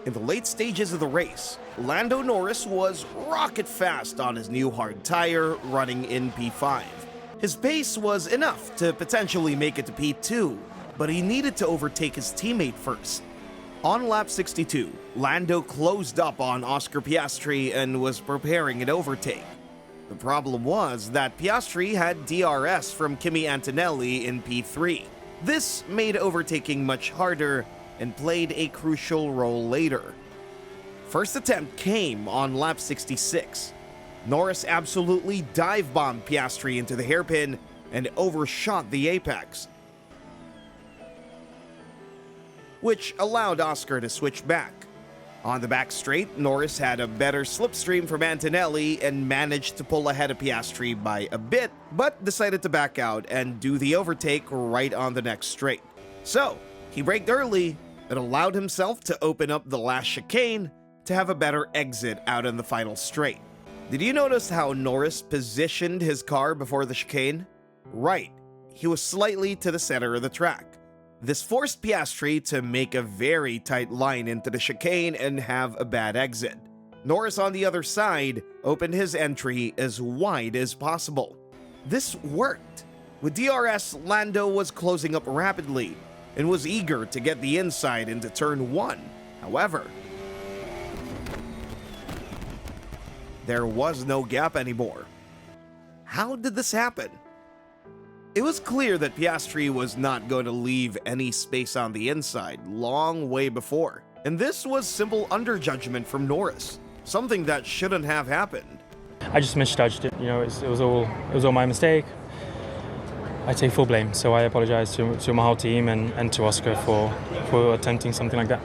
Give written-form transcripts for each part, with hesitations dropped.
In the late stages of the race, Lando Norris was rocket fast on his new hard tire running in P5. His pace was enough to potentially make it to P2, but he needed to overtake his teammate first. On lap 62, Lando closed up on Oscar Piastri and was preparing an overtake. The problem was that Piastri had DRS from Kimi Antonelli in P3. This made overtaking much harder and played a crucial role later. First attempt came on lap 66. Norris absolutely dive-bombed Piastri into the hairpin and overshot the apex, which allowed Oscar to switch back. On the back straight, Norris had a better slipstream from Antonelli and managed to pull ahead of Piastri by a bit, but decided to back out and do the overtake right on the next straight. So, he braked early and allowed himself to open up the last chicane to have a better exit out in the final straight. Did you notice how Norris positioned his car before the chicane? Right, he was slightly to the center of the track. This forced Piastri to make a very tight line into the chicane and have a bad exit. Norris on the other side opened his entry as wide as possible. This worked. With DRS, Lando was closing up rapidly and was eager to get the inside into turn 1. However, there was no gap anymore. How did this happen? It was clear that Piastri was not going to leave any space on the inside long way before, and this was simple underjudgment from Norris, something that shouldn't have happened. I just misjudged it. It was all my mistake. I take full blame, so I apologize to my whole team and to Oscar for attempting something like that.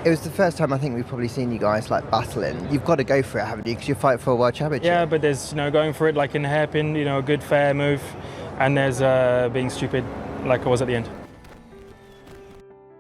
It was the first time I think we've probably seen you guys like battling. You've got to go for it, haven't you? Because you fight for a world championship. Yeah, but there's going for it like in a hairpin, a good fair move, and there's being stupid like I was at the end.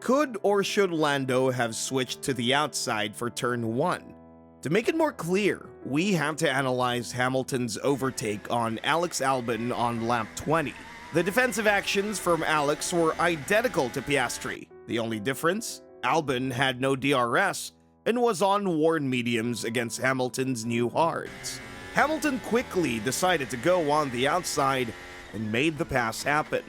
Could or should Lando have switched to the outside for turn 1? To make it more clear, we have to analyze Hamilton's overtake on Alex Albon on lap 20. The defensive actions from Alex were identical to Piastri. The only difference? Albon had no DRS and was on worn mediums against Hamilton's new hards. Hamilton quickly decided to go on the outside and made the pass happen.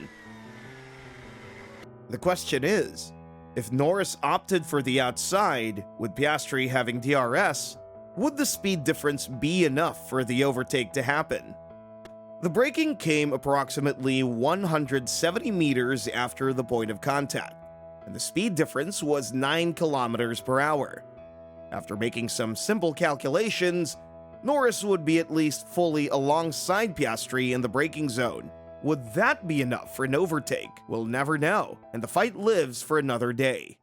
The question is, if Norris opted for the outside, with Piastri having DRS, would the speed difference be enough for the overtake to happen? The braking came approximately 170 meters after the point of contact, and the speed difference was 9 kilometers per hour. After making some simple calculations, Norris would be at least fully alongside Piastri in the braking zone. Would that be enough for an overtake? We'll never know, and the fight lives for another day.